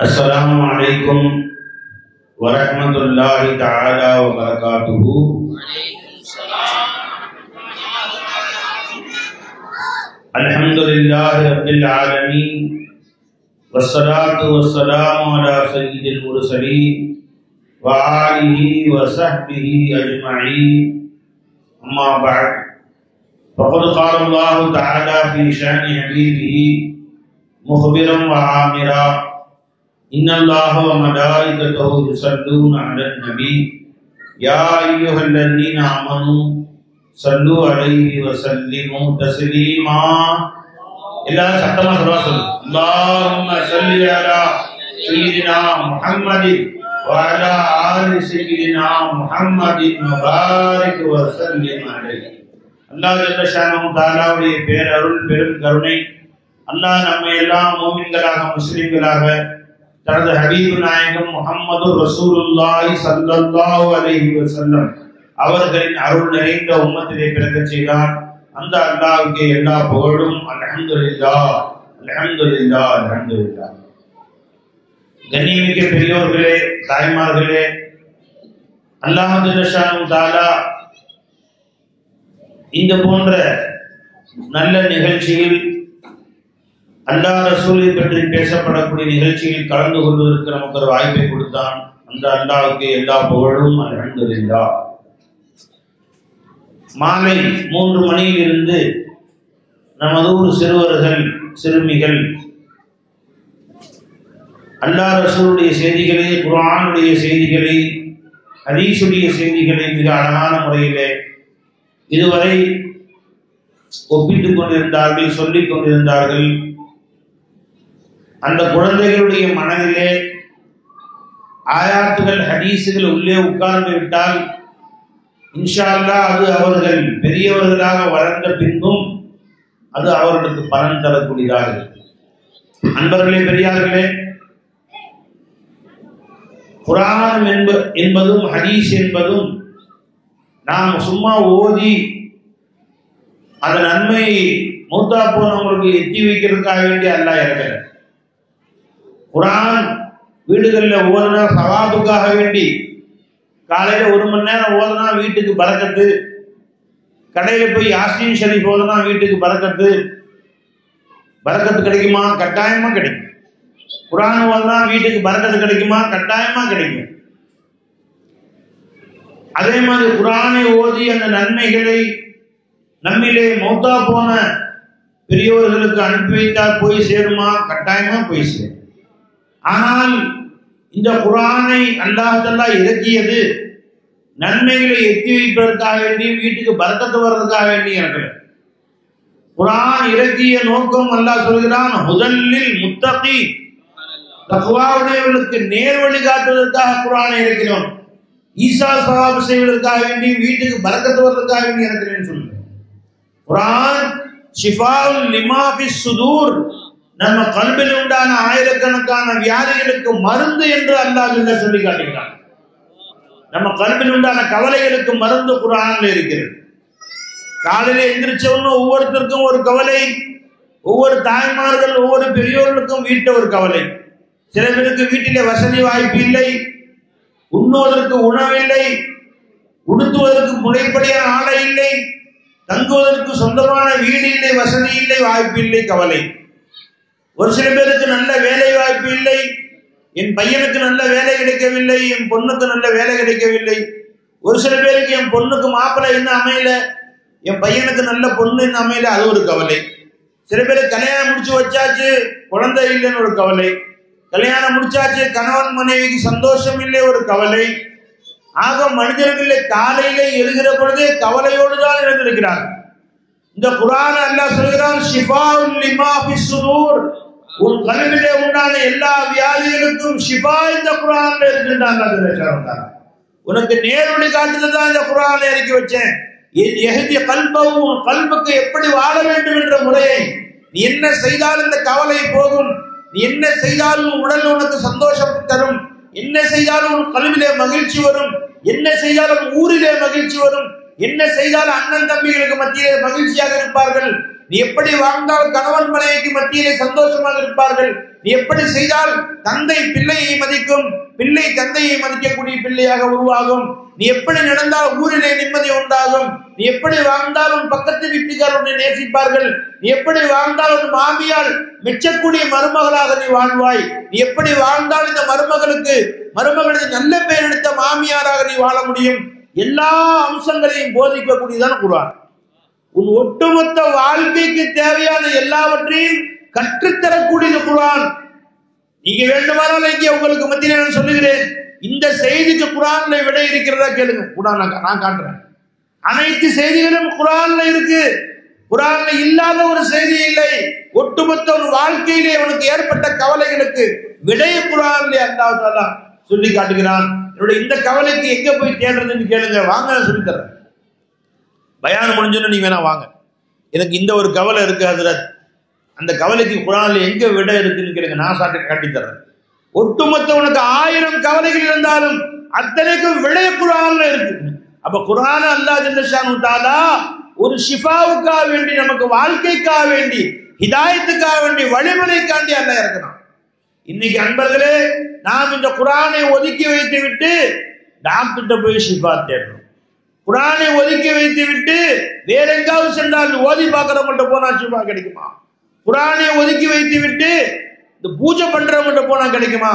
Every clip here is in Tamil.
السلام عليكم ورحمة الله تعالى وبركاته. الحمد لله رب العالمين والصلاة والسلام على سيد المرسلين وآله وصحبه أجمعين. أما بعد، فقد قال الله تعالى في شأن حبيبه مخبرا وعامرا: إن الله وملائكته يصلون على النبي يا أيها الذين آمنوا صلوا عليه وسلموا تسليما. إلا سحتما سراسل اللهم صل على سيدنا محمد وعلى آل سيدنا محمد وبارك وسلم عليه. அல்லாஹ் ஜல்ல ஷானஹு தஆலாவுடைய பேரருள் பெரும் கருணை அல்லாஹ் நம்மை எல்லாம் மூமின்களாக முஸ்லிம்களாக தனது ஹபீபு நாயகம் முஹம்மது ரசூலுல்லாஹி ஸல்லல்லாஹு அலைஹி வஸல்லம் அவர்களின் அருள் நிறைந்த உம்மத்திலே பிறக்கச் செய்தான். அந்த அல்லாஹ்வுக்கு எல்லா புகழும். அல்ஹம்துலில்லாஹ் அல்ஹம்துலில்லாஹ் அல்ஹம்துலில்லாஹ். கண்ணியமிக்க பெரியோர்களே, தாய்மார்களே, அல்லாஹ் ஜல்ல ஷானஹு தஆலா இந்த போன்ற நல்ல நிகழ்ச்சியில் அல்லாஹ் ரசூலை பற்றி பேசப்படக்கூடிய நிகழ்ச்சியில் கலந்து கொள்வதற்கு நமக்கு ஒரு வாய்ப்பை கொடுத்தான். அந்த அல்லாஹ்வுக்கு எல்லா புகழும். அல்ஹம்துலில்லாஹ். மாலை 3 மணியிலிருந்து நமது ஊர் சிறுவர்கள் சிறுமிகள் அல்லாஹ் ரசூலுடைய செய்திகளை, குர்ஆனுடைய செய்திகளை, ஹதீஸுடைய செய்திகளை மிக அழகான முறையிலே இதுவரை ஒப்பிட்டுக் கொண்டிருந்தார்கள், சொல்லிக் கொண்டிருந்தார்கள். அந்த குழந்தைகளுடைய மனதிலே ஆயாத்துகள், ஹதீஸுகள் உள்ளே உட்கார்ந்து விட்டால் இன்ஷா அல்லாஹ் அது அவர்கள் பெரியவர்களாக வளர்ந்த பின்பும் அது அவர்களுக்கு பலன் தரக்கூடியதாக. அன்பர்களே, பெரியார்களே, குர்ஆன் என்பதும் ஹதீஸ் என்பதும் நாம் சும்மா ஓதி அதன் நன்மையை மூத்தா போனவங்களுக்கு எத்தி வைக்கிறதுக்காக வேண்டி அல்லாஹ் இறக்கல. குர்ஆன் வீடுகளில் ஓதுனா சவாபுக்காக வேண்டி காலையில 1 மணி நேரம் ஓதுனா வீட்டுக்கு பரக்கத்து, கடையில போய் யாசீன் ஷரீஃப் ஓதுனா வீட்டுக்கு பரக்கத்து கிடைக்குமா? கட்டாயமா கிடைக்கும். குர்ஆன் ஓதுனா வீட்டுக்கு பரக்கத்து கிடைக்குமா? கட்டாயமா கிடைக்கும். அதே மாதிரி குர்ஆனை ஓதி அந்த நன்மைகளை நம்மிலே மௌத்தா போன பெரியவர்களுக்கு அனுப்பி வைத்தால் போய் சேருமா? கட்டாயமா போய் சேரும். ஆனால் இந்த குர்ஆனை அல்லாஹ் தஆலா இறக்கியது நன்மைகளை எத்தி வைப்பதற்காக வேண்டி, வீட்டுக்கு பரக்கத்து வர்றதுக்காக வேண்டி இறக்கல. குர்ஆன் இறக்கிய நோக்கம் அல்லாஹ் சொல்கிறான், ஹுதல்லில் முத்தகி, தக்வாவுடையவர்களுக்கு நேர் வழி காட்டுவதற்காக குர்ஆனை இறக்கினோம். ஈசா சவாப் செய்வதற்காக வேண்டி, வீட்டுக்கு பரக்கத்து வர்றதுக்காக வேண்டி இறக்கிறேன்னு சொல்லுங்க. குர்ஆன் ஷிஃபாஉல் லிமா ஃபிஸ் சுதூர், நம்ம கல்பில் உண்டான ஆயிரக்கணக்கான வியாதிகளுக்கு மருந்து என்று அல்லாஹ் சொல்லி காட்டுகிறான். நம்ம கல்பில் உண்டான கவலைகளுக்கு மருந்து குர்ஆன்ல இருக்கிறது. காலையில எந்திரிச்சவங்க ஒவ்வொருத்தருக்கும் ஒரு கவலை, ஒவ்வொரு தாய்மார்கள் ஒவ்வொரு பெரியோர்களுக்கும் வீட்டில் ஒரு கவலை. சில பேருக்கு வீட்டிலே வசதி வாய்ப்பு இல்லை, உண்ணுவதற்கு உணவில்லை, உடுத்துவதற்கு முறைப்படியான ஆடை இல்லை, தங்குவதற்கு சொந்தமான வீடு இல்லை, வசதி இல்லை, வாய்ப்பு இல்லை, கவலை. ஒரு சில பேருக்கு நல்ல வேலை வாய்ப்பு இல்லை, என் பையனுக்கு நல்ல வேலை கிடைக்கவில்லை, என் பொண்ணுக்கு நல்ல வேலை கிடைக்கவில்லை. ஒரு சில பேருக்கு என் பொண்ணுக்கு மாப்பிள்ளை இன்னும் அமையல, என் பையனுக்கு நல்ல பொண்ணு இன்னும் அமையல, அது ஒரு கவலை. சில பேருக்கு கல்யாணம் முடிச்சு வச்சாச்சு, குழந்தை இல்லைன்னு ஒரு கவலை. கல்யாணம் முடிச்சாச்சு, கணவன் மனைவிக்கு சந்தோஷம் இல்லை, ஒரு கவலை. ஆக மனிதர்களே காலையிலே எழுகிற பொழுதே கவலையோடு தான் எழுந்திருக்கிறார். இந்த குர்ஆன் அல்லாஹ் சொல்கிறான், ஷிஃபாஉல் லிமா ஃபிஸ் சுதூர், உன் கல்விலே உண்டான எல்லா வியாதிகளுக்கும் ஷிஃபா இந்த குர்ஆன்ல இருக்குன்றாங்க. உனக்கு நேர்வழி காட்டுதான் இந்த குர்ஆனை இறக்கி வச்சேன். யஹ்தி கல்பஹு, கல்புக்கு எப்படி வாழ வேண்டும் என்ற முறையை, நீ என்ன செய்தாலும் இந்த கவலை போகும், நீ என்ன செய்தாலும் உடல் உனக்கு சந்தோஷம் தரும், என்ன செய்தாலும் உன் கல்விலே மகிழ்ச்சி வரும், என்ன செய்தாலும் ஊரிலே மகிழ்ச்சி வரும், என்ன செய்தாலும் அண்ணன் தம்பிகளுக்கு மத்தியிலே மகிழ்ச்சியாக இருப்பார்கள், நீ எப்படி வாழ்ந்தால் கணவன் மனைவிக்கு மத்தியிலே சந்தோஷமாக இருப்பார்கள், நீ எப்படி செய்தால் தந்தை பிள்ளையை மதிக்கும், பிள்ளை தந்தையை மதிக்கக்கூடிய பிள்ளையாக உருவாகும், நீ எப்படி நடந்தால் ஊரிலே நிம்மதி உண்டாகும், நீ எப்படி வாழ்ந்தால் உன் பக்கத்து வீட்டுக்கார் உன்னை நேசிப்பார்கள், நீ எப்படி வாழ்ந்தால் உன் மாமியால் மெச்சக்கூடிய மருமகளாக நீ வாழ்வாய், நீ எப்படி வாழ்ந்தால் இந்த மருமகளுக்கு நல்ல பெயர் எடுத்த மாமியாராக நீ வாழ முடியும், எல்லா அம்சங்களையும் போதிக்கக்கூடியதான் குர்ஆன். உன் ஒட்டுமொத்த வாழ்க்கைக்கு தேவையான எல்லாவற்றையும் கற்றுத்தரக்கூடியது குர்ஆன். நீங்க வேண்டுமானால் இங்கே உங்களுக்கு மத்தியில் நான் சொல்லுகிறேன், இந்த செய்திக்கு குர்ஆன்ல விடை இருக்கிறதா கேளுங்க. குர்ஆன் நான் காட்டுறேன். அனைத்து செய்திகளும் குர்ஆன்ல இருக்கு. குர்ஆன்ல இல்லாத ஒரு செய்தி இல்லை. ஒட்டுமொத்த ஒரு வாழ்க்கையிலே உனக்கு ஏற்பட்ட கவலைகளுக்கு விடை குர்ஆன்ல அல்லாஹ் தஆலா சொல்லி காட்டுகிறான். என்னுடைய இந்த கவலைக்கு எங்க போய் தேடுறதுன்னு கேளுங்க, வாங்க நான் சொல்லி தரேன். பயானம் முடிஞ்சோன்னு நீங்க வேணா வாங்க, எனக்கு இந்த ஒரு கவலை இருக்கு ஹஜ்ரத், அந்த கவலைக்கு குர்ஆன்ல எங்க விடை இருக்குன்னு கேளுங்க, நான் காட்டி தரேன். ஒட்டுமொத்த உனக்கு 1000 கவலைகள் இருந்தாலும் அத்தனைக்கும் விடை குர்ஆன்ல இருக்கு. அப்ப குர்ஆன் அல்லாஹ் ஜல்ல ஷானு தஆலா ஒரு ஷிஃபாவுக்காக வேண்டி, நமக்கு வாழ்க்கைக்காக வேண்டி, ஹிதாயத்துக்காக வேண்டி, வழிமுறைக்காண்டி அல்லாஹ் இறக்குறான். இன்னைக்கு அன்பர்களே, நாம் இந்த குர்ஆனை ஒதுக்கி வைத்து விட்டு டாக்டர்கிட்ட போய் ஷிஃபா தேடுறோம். குர்ஆனை ஒதுக்கி வைத்து விட்டு வேற எங்காவது சென்றால் ஓதி பார்க்கிறவங்கள்ட்ட போனா ஷிஃபா கிடைக்குமா? குர்ஆனை ஒதுக்கி வைத்து விட்டு இந்த பூஜை பண்றவங்கள்ட்ட போனா கிடைக்குமா?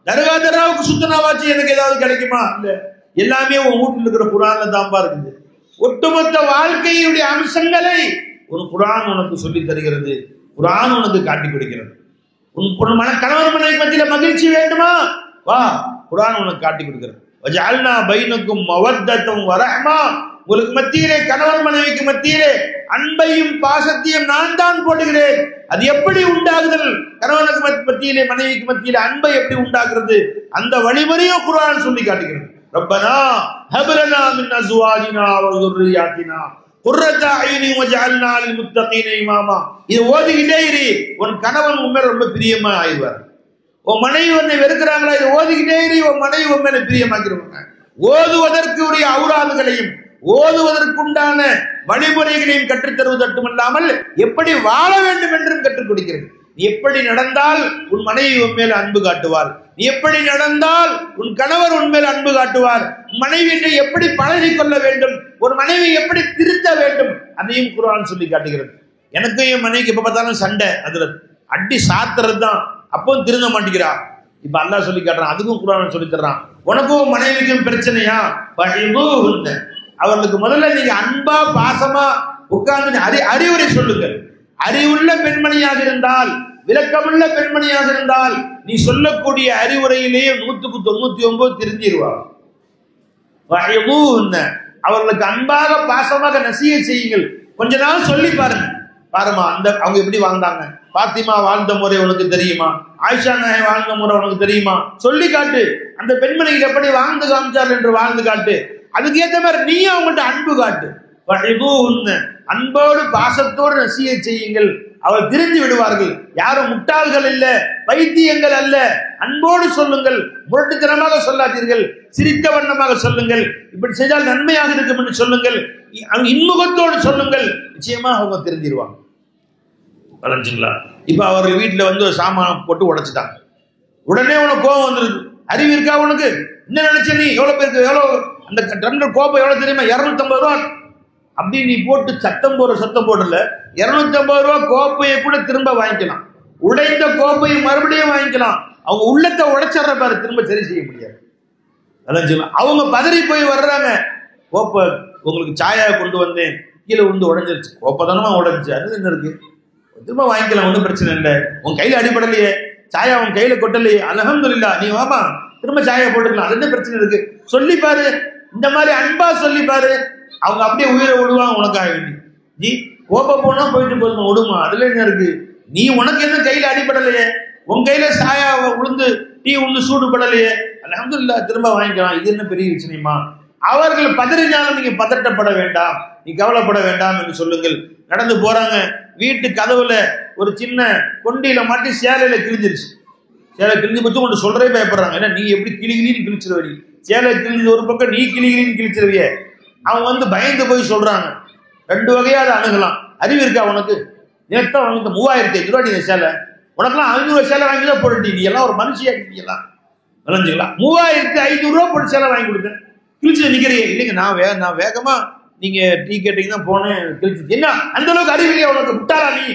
தர்காவுக்கு சுத்தனாவாச்சு எனக்கு ஏதாவது கிடைக்குமா? இல்ல, எல்லாமே உன் வீட்டில் இருக்கிற குர்ஆன்ல தான்பா இருக்குது. ஒட்டுமொத்த வாழ்க்கையுடைய அம்சங்களை ஒரு குர்ஆன் உனக்கு சொல்லி தருகிறது, குர்ஆன் உனக்கு காட்டி கொடுக்கிறது. உன் கணவன் மனைவி மத்தியில மகிழ்ச்சி வேண்டுமா? வா, குர்ஆன் உனக்கு காட்டி கொடுக்கிறது. வஜஅல்னா பைனக்கும் மவத்தத்தும் வரஹ்மா, உங்களுக்கு மத்தியிலே, கணவன் மனைவிக்கு மத்தியிலே அன்பையும் பாசத்தையும் நான் தான் போடுகிறேன். அது எப்படி உண்டாகுதல், கணவனுக்கு மத்தியிலே மனைவிக்கு மத்தியிலே அன்பை எப்படி உண்டாக்குறது, அந்த வழிமுறையும் குர்ஆன் சொல்லி காட்டுகிறது. ரப்பனா ஹப் லனா மின் அஸ்வாஜினா வ ذُرِّيَّاتِنَا குர்ரத அய்னி வஜஅல்னா லில் முத்தகீன இமாமா. இது ஓதிக்கிட்டே இரு, உன் கணவன் உன் மேல ரொம்ப பிரியமா ஆயிடுவார். உன் மனைவி உன்னை வெறுக்கிறாங்களா, இது ஓதிக்கிட்டே இரு, உன் மனைவி உன் மேல பிரியமாக்கிடுவாங்க. ஓதுவதற்கு உரிய அவுராதுகளையும் ஓதுவதற்குண்டான வழிமுறைகளையும் கற்றுத்தருவது மட்டுமல்லாமல் எப்படி வாழ வேண்டும் என்றும் கற்றுக் கொடுக்கிறது. நீ எப்படி நடந்தால் உன் மனைவி உன் மேல அன்பு காட்டுவார், நீ எப்படி நடந்தால் உன் கணவர் உன் மேல அன்பு காட்டுவார், மனைவியை எப்படி பழகிக் கொள்ள வேண்டும், ஒரு மனைவி எப்படி திருத்த வேண்டும், அதையும் குர்ஆன் சொல்லி காட்டுகிறது. எனக்கும் என் மனைவிக்கு எப்ப பார்த்தாலும் சண்டை, அதுல அடி சாத்துறது தான், அப்பவும் திருந்த மாட்டேங்கிறா. இப்ப அல்லாஹ் சொல்லி காட்டுறான், அதுக்கும் குர்ஆன் சொல்லி தர்றான். உனக்கும் மனைவிக்கும் பிரச்சனையா, அவர்களுக்கு முதல்ல நீங்க அன்பா பாசமா உட்கார்ந்து அறிவுரை சொல்லுங்கள். அறிவுள்ள பெண்மணியாக இருந்தால், விளக்கமுள்ள பெண்மணியாக இருந்தால், நீ சொல்லக்கூடிய அறிவுரையிலேயே 199 திருந்திடுவார். அவர்களுக்கு அன்பாக பாசமாக நசிஹத் செய்யுங்கள். கொஞ்ச நாள் சொல்லி பாருங்க, பாருமா அந்த அவங்க எப்படி வாழ்ந்தாங்க, பாத்திமா வாழ்ந்த முறை உனக்கு தெரியுமா, ஆயிஷா நாயகி வாழ்ந்த முறை உனக்கு தெரியுமா, சொல்லி காட்டு. அந்த பெண்மணிகள் எப்படி வாழ்ந்து காமிச்சார் என்று வாழ்ந்து காட்டு. அதுக்கு ஏற்ற மாதிரி நீ அவங்கள்ட்ட அன்பு காட்டு. அன்போடு பாசத்தோடு நசிஹத் செய்யுங்கள், அவர் திருந்தி விடுவார்கள். யாரும் முட்டாள்கள் இல்ல, பைத்தியங்கள் அல்ல. அன்போடு சொல்லுங்கள், முரட்டுத்தனமாக சொல்லாதீர்கள், சிரித்த வண்ணமாக சொல்லுங்கள். இப்படி செய்தால் நன்மையாக இருக்கும் என்று சொல்லுங்கள், இன்முகத்தோடு சொல்லுங்கள். நிச்சயமா அவங்க திருந்திடுவாங்க. வளர்ச்சிங்களா? இப்ப அவர்கள் வீட்டுல வந்து ஒரு சாமான் போட்டு உடைச்சிட்டாங்க. உடனே உனக்கு கோபம் வந்துருது. அறிவு இருக்கா உனக்கு? என்ன நினைச்ச நீ? எவ்வளவு பேருக்கு எவ்வளவு அந்த டம்ளர் கோப்பை எவ்வளவு தெரியுமா? 250 ரூபா. அப்படி நீ போட்டு சத்தம் போடல. 250 ரூபா கோப்பையை கூட திரும்ப வாங்கிக்கலாம். உடைந்த கோப்பையை மறுபடியும் வாங்கிக்கலாம். அவங்க உள்ளத்தை உடைச்சிடுற பாரு, திரும்ப சரி செய்ய முடியாது. அதான் சொல்லலாம். அவங்க பதறி போய் வர்றாங்க. கோப்பை உங்களுக்கு சாயா கொண்டு வந்தேன், கீழே வந்து உடைஞ்சிருச்சு. கோப்பை தானமா உடைஞ்சிச்சு, அது என்ன இருக்கு, திரும்ப வாங்கிக்கலாம், ஒன்றும் பிரச்சனை இல்லை. உன் கையில அடிபடலையே, சாயா உன் கையில கொட்டலையே, அல்ஹம்துலில்லாஹ், நீ வாமா திரும்ப சாயா போட்டுக்கலாம், அது என்ன பிரச்சனை இருக்கு, சொல்லி பாரு. இந்த மாதிரி அன்பா சொல்லி பாரு, அவங்க அப்படியே உயிரை விடுவாங்க உனக்காக வேண்டி. நீ கோப்பை போனா போயிட்டு போதுமா, விடுமா, அதுல என்ன இருக்கு, நீ உனக்கு என்ன கையில அடிபடலையே, உன் கையில சாயா உளுந்து டீ உளுந்து சூடுபடலையே, அல்ஹம்துலில்லாஹ் திரும்ப வாங்கிக்கலாம், இது என்ன பெரிய விஷயமா. அவர்கள் பதறினாலும் நீங்க பதட்டப்பட வேண்டாம், நீ கவலைப்பட வேண்டாம் என்று சொல்லுங்கள். நடந்து போறாங்க, வீட்டு கதவுல ஒரு சின்ன கொண்டியில மாட்டி சேலையில கிழிஞ்சிருச்சு. சேலை கிழிஞ்சு போச்சு, கொண்டு சொல்றே பயப்படுறாங்க. ஏன்னா நீ எப்படி கிளிகிளின்னு கிழிச்சிருவடி, சேலை கிழிஞ்சு ஒரு பக்கம், நீ கிளிகிளின்னு கிழிச்சிருவிய. அவங்க வந்து பயந்து போய் சொல்றாங்க. 2 வகையா அதை அணுகலாம். அறிவு இருக்கா உனக்கு? நேற்று வாங்கிட்ட 3500 ரூபா நீங்க சேலை, உனக்கெல்லாம் 500 சேலை வாங்கி தான் போட்டு நீ எல்லாம் ஒரு மனுஷியா நீங்கலாம் விளைஞ்சுக்கலாம். 3500 ரூபா போட்டு சேலை வாங்கி கொடுத்தேன், கிழிச்சு நிக்கிறீங்க. இல்லைங்க நான் வேகமா நீங்க டீ கேட்டீங்க தான் போனேன், கிழிச்சு. என்ன அந்த அளவுக்கு அறிவில்லையா உனக்கு? விட்டாரா நீ?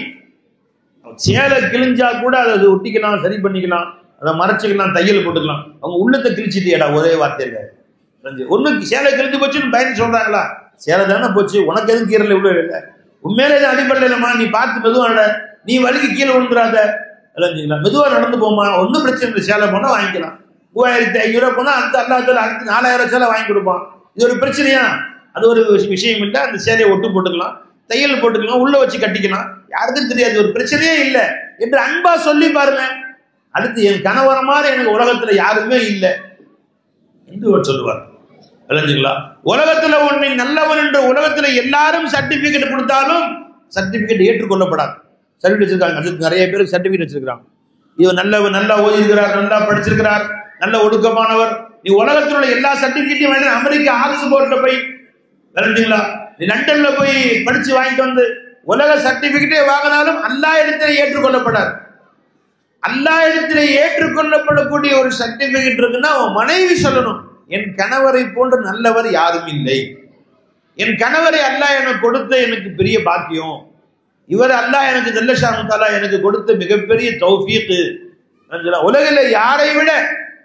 சேலை கிழிஞ்சா கூட அதை ஒட்டிக்கலாம், சரி பண்ணிக்கலாம், அதை மறைச்சிக்கலாம், தையல் போட்டுக்கலாம். அவங்க உள்ளத்தை கிழிச்சிட்டியடா ஒரே வார்த்தை இருக்காது. ஒண்ணு சேலை கிழிஞ்சு போச்சுன்னு பயந்து சொல்றாங்களா? சேலை தானே போச்சு, உனக்கு எதுவும் கீரல இவ்வளவு இல்லை, உண்மையிலே எதுவும் அடிப்படல இல்லம்மா, நீ பார்த்து மெதுவாட, நீ வலிக்கு கீழே விழுந்துடாத, விளைஞ்சிக்கலாம், மெதுவா நடந்து போமா, ஒன்றும் பிரச்சனை இல்லை. சேலை போனா வாங்கிக்கலாம். 3500 ரூபா போனா அந்த அல்லாத்துல அடுத்து 4000 சேலை வாங்கி கொடுப்பான். இது ஒரு பிரச்சனையா? அது ஒரு விஷயம் இல்லை. அந்த சேலையை ஒட்டு போட்டுக்கலாம், தையல் போட்டுக்கலாம், உள்ள வச்சு கட்டிக்கலாம், யாருக்கும் தெரியாது, ஒரு பிரச்சனையே இல்லை என்று அன்பா சொல்லி பாருங்க. அடுத்து என் கணவர மாதிரி எனக்கு உலகத்துல யாருமே இல்லை என்று சொல்லுவார். விளைஞ்சுங்களா? உலகத்துல உன்னை நல்லவன் என்று உலகத்துல எல்லாரும் சர்டிபிகேட் கொடுத்தாலும் சர்டிபிகேட் ஏற்றுக்கொள்ளப்படாது. சர்டிபிகேட் வச்சிருக்காங்க, அதுக்கு நிறைய பேருக்கு சர்டிபிகேட் வச்சிருக்காங்க. இவர் நல்லவர், நல்லா ஓதிருக்கிறார், நல்லா படிச்சிருக்கிறார், நல்ல ஒடுக்கமானவர். நீ உலகத்தில் உள்ள எல்லா சர்டிபிகேட்டையும் வாங்கி அமெரிக்கா ஆக்ஸ்போர்ட்ல போய், விளைஞ்சுங்களா, நீ லண்டன்ல போய் படிச்சு வாங்கிட்டு வந்து உலக சர்டிபிகேட்டே வாங்கினாலும் அல்லாஹ் இடத்துல ஏற்றுக்கொள்ளப்படாது. அல்லாஹ் இடத்துல ஏற்றுக்கொள்ளப்படக்கூடிய ஒரு சர்டிபிகேட் இருக்குன்னா அவன் மனைவி சொல்லணும், என் கணவரை போன்று நல்லவர் யாரும் இல்லை, என் கணவரை அல்லாஹ் எனக்கு கொடுத்த எனக்கு பெரிய பாக்கியம், இவர் அல்லாஹ் எனக்கு ஜல்லஷானுத்தாலா எனக்கு கொடுத்த மிகப்பெரிய தௌஃபீக். உலகில யாரை விட,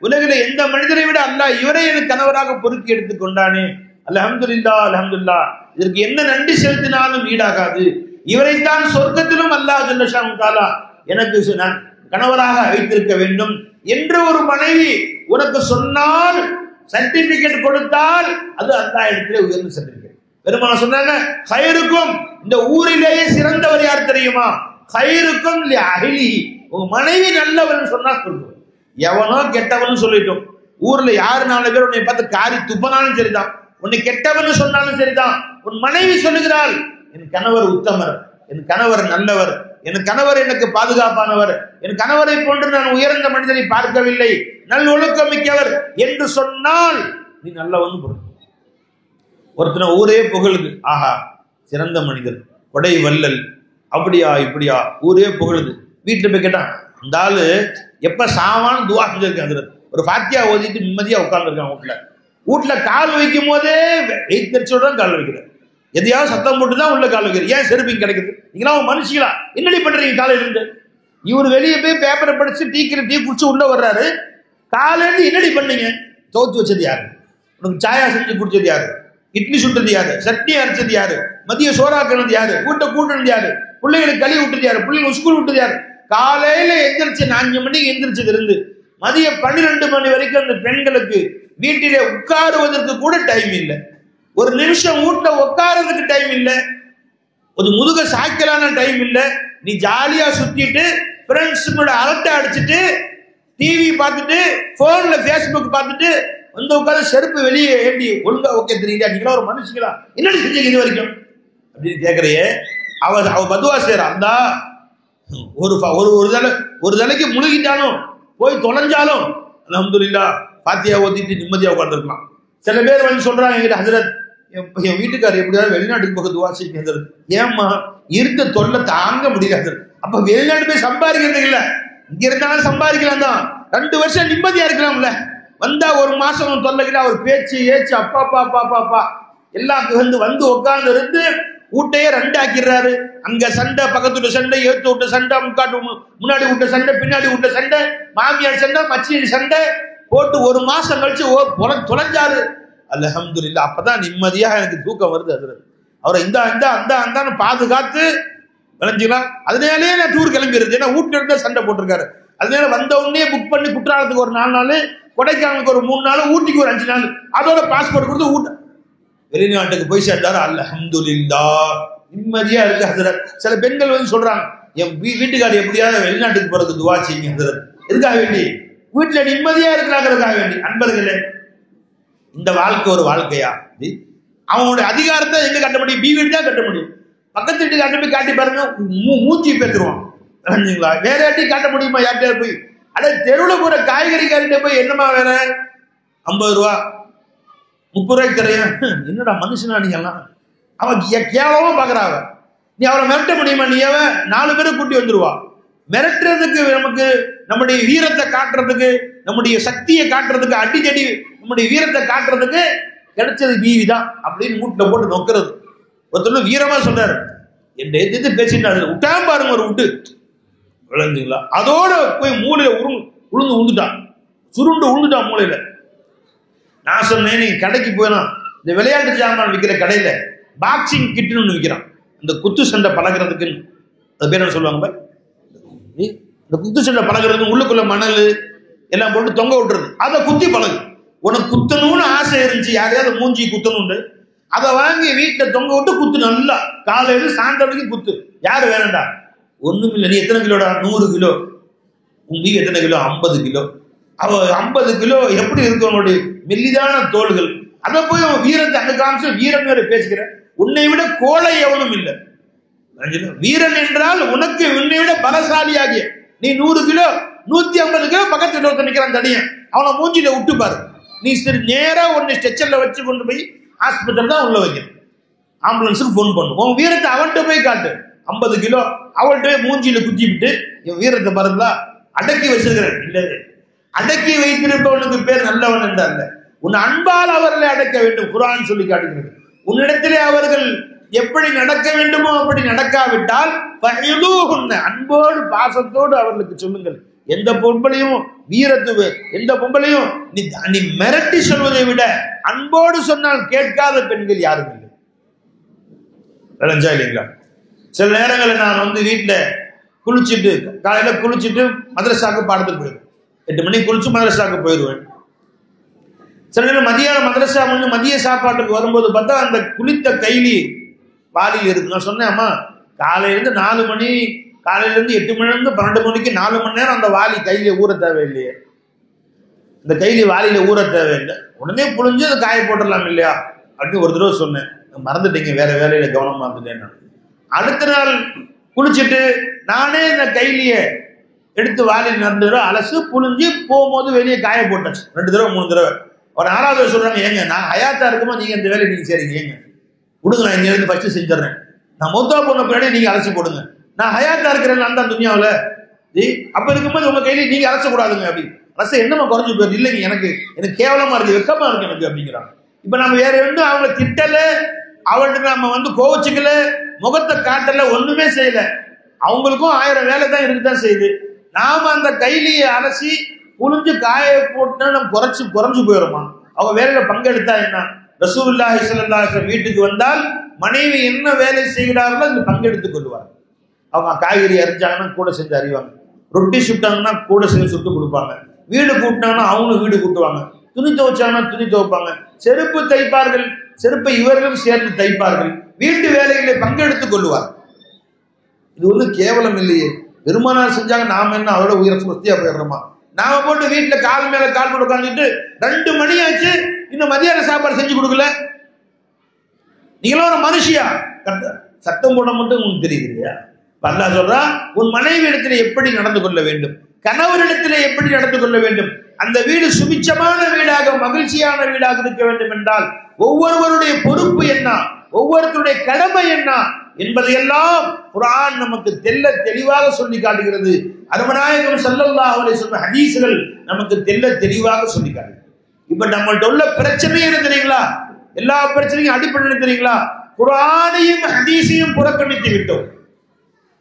உலகில எந்த மனிதரை விட அல்லாஹ் இவரை எனக்கு கணவராக பொறுக்கி எடுத்துக் கொண்டானே, அல்ஹம்துலில்லாஹ் அல்ஹம்துலில்லாஹ், இதற்கு என்ன நன்றி செலுத்தினாலும் ஈடாகாது. இவரைத்தான் சொர்க்கத்திலும் அல்லாஹ் ஜல்லஷானுத்தாலா எனக்கு கணவராக வைத்திருக்க வேண்டும் என்று ஒரு மனைவி உனக்கு சொன்னால், சர்டிபிகேட் கொடுத்தால் அது அல்லாஹ் இடத்திலே உயர்ந்த சர்டிபிகேட். பெருமாள் சொன்னாங்க, ஹைருக்கும், இந்த ஊரிலேயே சிறந்தவர் யார் தெரியுமா? ஹைருக்கும் அஹ்லி, உங்க மனைவி நல்லவன் சொன்னா சொல்லுவோம். எவனோ கெட்டவன் சொல்லிட்டோம். ஊர்ல யாரு 4 பேர் உன்னை பார்த்து காரி துப்பனாலும் சரிதான், உன்னை கெட்டவன் சொன்னாலும் சரிதான், உன் மனைவி சொல்லுகிறாள், என் கணவர் உத்தமர், என் கணவர் நல்லவர், என் கணவர் எனக்கு பாதுகாப்பானவர், என் கணவரை போன்று நான் உயர்ந்த மனிதனை பார்க்கவில்லை, நல்லொழுக்கம் மிக்கவர் என்று சொன்னால் நீ நல்லவன் பொருள். ஒருத்தனை ஊரே புகழுது, ஆஹா சிறந்த மனிதர், கொடை வல்லல், அப்படியா இப்படியா ஊரே புகழுது. வீட்டுல போய் கேட்டான், அந்த ஆளு எப்ப சாவான்னு துவா செஞ்சிருக்காங்க, ஒரு ஃபாத்தியா ஓதிட்டு நிம்மதியா உட்கார்ந்துருக்கான். வீட்டுல கால் வைக்கும் போதே எய்த்தரிச்சோட கால் வைக்கிறார், எதையாவது சத்தம் போட்டுதான் உள்ள கால் வைக்கிறார். ஏன் செருப்பிங் கிடைக்குது? நீங்களா மனுஷங்களா? என்னடி பண்றீங்க காலையில இருந்து? இவர் வெளியே போய் பேப்பரை படிச்சு டீ குடிச்சு உள்ள வர்றாரு, காலையில என்னடி பண்ணீங்க? தோத்து வச்சது யாரு? உனக்கு சாயா செஞ்சு குடிச்சது யாரு? இட்லி சுட்டது யாரு? சட்னி அரைச்சது யாரு? மதிய சோறாக்கினது யாரு? கூட்ட கூட்டினது யாரு? பிள்ளைகளுக்கு களி விட்டது யாரு? பிள்ளைங்க ஸ்கூல் விட்டது யாரு? காலையில எந்திரிச்சு 5 மணிக்கு எந்திரிச்சது இருந்து மதிய 12 மணி வரைக்கும் அந்த பெண்களுக்கு வீட்டிலே உட்காருவதற்கு கூட டைம் இல்லை, ஒரு நிமிஷம் வீட்டுல உட்காருறதுக்கு டைம் இல்லை, ஒரு முதுக சாய்க்கலான டைம் இல்லை. நீ ஜாலியா சுத்திட்டு ஃப்ரெண்ட்ஸ் கூட அரட்டை அடிச்சுட்டு டிவி பார்த்துட்டு போன்ல பேஸ்புக் பார்த்துட்டு வந்து உட்காந்து செருப்பு வெளியே ஏண்டி ஒழுங்கா ஓகே தெரியல, நீங்களா ஒரு மனுஷங்களா என்னடி செஞ்சீங்க இது வரைக்கும் அப்படின்னு கேட்கறையே. அவ பதுவா செய்யறா, அந்த ஒரு தலைக்கு முழுகிட்டாலும் போய் தொலைஞ்சாலும் அல்ஹம்துலில்லாஹ் பாத்தியா ஓத்திட்டு நிம்மதியா உட்கார்ந்துருக்கலாம். சில பேர் வந்து சொல்றாங்க என்கிட்ட, ஹஜ்ரத் என் வீட்டுக்காரர் எப்படியாவது வெளிநாட்டுக்கு போக துவா செய்யுங்க ஹஜ்ரத். ஏம்மா இருக்க தொல்லை தாங்க முடியாது. அப்ப வெளிநாட்டு போய் சம்பாதிக்கிறது இல்ல, இங்க இருந்தாலும் சம்பாதிக்கலாம் தான், 2 வருஷம் நிம்மதியா இருக்கலாம்ல. வந்தா 1 மாசம் தொல்லைக்கிட்ட அவர் பேச்சு ஏச்சு அப்பா அப்பா அப்பா அப்பா எல்லாம் வந்து உட்கார்ந்து இருந்து ஊட்டையே 2 ஆக்கிடுறாரு. அங்க சண்டை, பக்கத்து விட்ட சண்டை, ஏத்து விட்ட சண்டை, முன்னாடி விட்ட சண்டை, பின்னாடி விட்ட சண்டை, மாமியார் சண்டை, மச்சினி சண்டை போட்டு 1 மாசம் கழிச்சு தொலைஞ்சாரு. அல்ஹம்துலில்லாஹ். அப்பதான் நிம்மதியா எனக்கு தூக்கம் வருது. அது அவரை அந்த பாதுகாத்து விளைஞ்சிக்கலாம். அதனாலேயே நான் டூர் கிளம்பிடுறது. ஏன்னா வீட்டுல இருந்தா சண்டை போட்டிருக்காரு. அதனால வந்த உடனே புக் பண்ணி குற்றாலத்துக்கு ஒரு 4 நாள், கொடைக்கானலுக்கு ஒரு 3 நாள், ஊட்டிக்கு ஒரு 5 நாள், அதோட பாஸ்போர்ட் கொடுத்து ஊட்ட வெளிநாட்டுக்கு போய் சேர்ந்தாரு. அல்ஹம்துலில்லாஹ் நிம்மதியா இருக்கு ஹஜ்ரத். சில பெண்கள் வந்து சொல்றாங்க, என் வீட்டுக்காரர் எப்படியாவது வெளிநாட்டுக்கு போறதுக்கு துவா செய்யுங்க ஹஜ்ரத். எதுக்காக வேண்டி? வீட்டுல நிம்மதியா இருக்கிறாங்கிறதுக்காக வேண்டி. அன்பர்களே, இந்த வாழ்க்கை ஒரு வாழ்க்கையா? அவங்களுடைய அதிகாரத்தை எங்க கட்ட முடியும்? வீடு தான் கட்ட முடியும். பக்கத்து வீட்டுக்கு அண்ணன் போய் காட்டி பாருங்க, மூச்சி பேத்துருவான். வேற யார்ட்டையும் காட்ட முடியுமா? யார்கிட்ட போய் அட தெருவில் போற காய்கறிக்காரிட்ட போய் என்னமா வேற 50 ரூபா 30 ரூபாய்க்கு தரையா? என்னடா மனுஷனா நீ எல்லாம்? அவன் கேவலமா பாக்குறாங்க. நீ அவரை மிரட்ட முடியுமா? நீ அவன் 4 பேரை கூட்டி வந்துருவா. மிரட்டுறதுக்கு, நமக்கு நம்முடைய வீரத்தை காட்டுறதுக்கு, நம்முடைய சக்தியை காட்டுறதுக்கு, அடித்தடி நம்முடைய வீரத்தை காட்டுறதுக்கு கிடைச்சது பீவி தான் அப்படின்னு மூட்டில் போட்டு நோக்கிறது. ஒருத்தர் வீரமா சொல்றாரு, என் எதிர்த்து பேசிட்டு விட்டாம பாருங்க ஒரு விட்டு விளைஞ்சுங்களா, அதோட போய் மூளையில உளுந்து உழுந்துட்டான், சுருண்டு உழுந்துட்டான் மூளையில. நான் சொன்னேன், நீங்க கடைக்கு போயிடலாம், இந்த விளையாட்டு சாமான் விற்கிற கடையில பாக்ஸிங் கிட்டுன்னு ஒன்று விற்கிறான், இந்த குத்து சண்டை பழகிறதுக்குன்னு. அது பேர் என்ன சொல்லுவாங்க பாய்? இந்த குத்து சண்டை பழகிறதுக்கு உள்ளுக்குள்ள மணல் எல்லாம் போட்டு தொங்க விட்டுறது, அதை குத்தி பழகு. உனக்கு குத்தணும்னு ஆசை இருந்துச்சு, யாரையாவது மூஞ்சி குத்தணும்னு, அதை வாங்கி வீட்டில் தொங்க விட்டு குத்து, நல்லா காலையில சாயந்தரம் குத்து. யாரு வேணண்டா? ஒண்ணும் இல்லை. நீ எத்தனை கிலோடா? 100 கிலோ. உங்க எத்தனை கிலோ? 50 கிலோ. அவ 50 கிலோ எப்படி இருக்கும் அவனுடைய மெல்லிதான தோள்கள். அதை போய் அவன் வீரத்தை அந்த காமிச்சு வீரன் வேற பேசுகிற. உன்னை விட கோழை எவனும் இல்லை. வீரன் என்றால் உனக்கு உன்னை விட பலசாலியாகிய நீ 100 கிலோ 150 கிலோ பக்கத்துல ஒருத்தர் நிக்கிறான் தடியன், அவனை மூஞ்சில விட்டு பாரு. நீ சரி நேரா ஒன்னு ஸ்ட்ரெச்சர்ல வச்சு கொண்டு போய் ஹாஸ்பிட்டல் தான் உள்ள வைக்கணும், ஆம்புலன்ஸுக்கு போன் பண்ணும். உன் வீரத்தை அவன்கிட்ட போய் காட்டு. 50 கிலோ அவள்கிட்ட மூஞ்சியில குத்தி விட்டு என் வீரத்தை பாருங்களா அடக்கி வச்சிருக்கிறேன். இல்லை, அடக்கி வைத்திருப்பவனுக்கு பேர் நல்லவன் என்றால் உன் அன்பால் அவர்களை அடக்க வேண்டும். குர்ஆன் சொல்லி காட்டுகிறது. உன்னிடத்திலே அவர்கள் எப்படி நடக்க வேண்டுமோ அப்படி நடக்காவிட்டால் அன்போடு பாசத்தோடு அவர்களுக்கு சொல்லுங்கள். எந்த பொம்பளையும் வீரத்துவ எந்த பொம்பளையும் நீ மிரட்டி சொல்வதை விட அன்போடு சொன்னால் கேட்காத பெண்கள் யாரும் இல்லை. விளைஞ்சா இல்லைங்களா? சில நேரங்களில் நான் வீட்டில் குளிச்சுட்டு காலையில குளிச்சுட்டு மதரசாக்கு பாடத்துக்கு போயிடுவேன். 8 மணிக்கு குளிச்சு மதரசாக்கு போயிடுவேன். சில நேரம் மதியானம் மதரசா மதிய சாப்பாட்டுக்கு வரும்போது பார்த்தா அந்த குளித்த கைலி வாலியில் இருக்கு. நான் சொன்னேன், அம்மா காலையிலேருந்து 4 மணி, காலையிலேருந்து 8 மணிலேருந்து 12 மணிக்கு 4 மணி நேரம் அந்த வாலி கைலியை ஊற தேவையில்லையே, இந்த கைலி வாலியில ஊற தேவையில்லை, உடனே புழிஞ்சு அதை காய போட்டுடலாம் இல்லையா அப்படின்னு ஒரு தடவை சொன்னேன். மறந்துட்டீங்க, வேற வேலையில கவனமா இருந்துட்டேன். அடுத்த நாள் குளிச்சுட்டு நானே இந்த கைலியை எடுத்து வாலியில் 2 தடவை அலசு புழிஞ்சு போகும்போது வெளியே காய போட்டாச்சு. 2 தடவை 3 தடவை. ஒரு 4வது சொல்றாங்க, ஏங்க நான் ஹயாத்தா இருக்கும்போது நீங்க இந்த வேலையை நீங்க செய்றீங்க, ஏங்க விடுங்க, நான் இங்க ஃபர்ஸ்ட் செஞ்சிடறேன், நான் மொத்தா போன பின்னாடி நீங்க அலசி போடுங்க, நான் ஹயாத்தா இருக்கிறேன் அந்த துனியாவில், அப்ப இருக்கும்போது உங்க கையில நீங்க அலசக்கூடாதுங்க. அப்படி அலச என்னமா குறைஞ்சு போயிரு? இல்லைங்க, எனக்கு கேவலமா இருக்கு, வெக்கமா இருக்கு எனக்கு அப்படிங்கிறாங்க. இப்ப நம்ம வேற ஒன்றும் அவங்களை திட்டல, அவள்கிட்ட நம்ம கோவச்சுக்கல, முகத்தை காட்டல, ஒண்ணுமே செய்யல. அவங்களுக்கும் 1000 வேலை தான் இருக்குதான் செய்யுது. நாம அந்த கைலியை அலசி புழிஞ்சு காய போட்டு நம்ம குறைஞ்சு போயிடுமா? அவங்க வேலையில பங்கெடுத்தா என்ன? ரசூலுல்லாஹி ஸல்லல்லாஹு அலைஹி வஸல்லம் வீட்டுக்கு வந்தால் மனைவி என்ன வேலை செய்கிறார்களோ அதில் பங்கெடுத்துக் கொள்வார். அவங்க காய்கறி அரிஞ்சாங்கன்னா கூட செஞ்சு அறிவாங்க, ரொட்டி சுட்டாங்கன்னா கூட செஞ்சு சுட்டு கொடுப்பாங்க, வீடு கூட்டினாங்கன்னா அவங்களும் வீடு கூட்டுவாங்க, துணி துவைச்சாங்கன்னா துணி துவைப்பாங்க, செருப்பு தைப்பார்கள், செருப்பை இவர்களும் சேர்ந்து தைப்பார்கள், வீட்டு வேலைகளை பங்கெடுத்துக் கொள்வார். இது ஒன்றும் கேவலம் இல்லையே. பெருமானார் செஞ்சாங்க, நாம என்ன அவரோட உயிரை சுத்தியா போயிடுறோமா? நாம போட்டு வீட்டுல கால் மேல கால் போட்டு உட்காந்துட்டு 2 மணி ஆச்சு இன்னும் மதியான சாப்பாடு செஞ்சு கொடுக்கல. நீங்களும் ஒரு மனுஷியா? சத்தம் போட மட்டும் உங்களுக்கு தெரியுது இல்லையா? அல்லாஹ் சொல்றா, உன் மனைவி இடத்துல எப்படி நடந்து கொள்ள வேண்டும், கணவரிடத்துல எப்படி நடந்து கொள்ள வேண்டும், அந்த வீடு சுபிச்சமான வீடாக மகிழ்ச்சியான வீடாக இருக்க வேண்டும் என்றால் ஒவ்வொருவருடைய பொறுப்பு என்ன, ஒவ்வொருத்தருடைய கடமை என்ன என்பதையெல்லாம் குர்ஆன் நமக்கு தெளிவாக சொல்லி காட்டுகிறது. அருமநாயகம் ஸல்லல்லாஹு அலைஹி வஸல்லம் ஹதீஸ்கள் நமக்கு தெளிவாக சொல்லி காட்டுகிறது. இப்ப நம்மள்ட்ட உள்ள பிரச்சனை என்ன தெரியுங்களா? எல்லா பிரச்சனையும் அடிப்படை தெரியுங்களா? குர்ஆனையும் ஹதீஸையும் புறக்கணித்து விட்டோம்.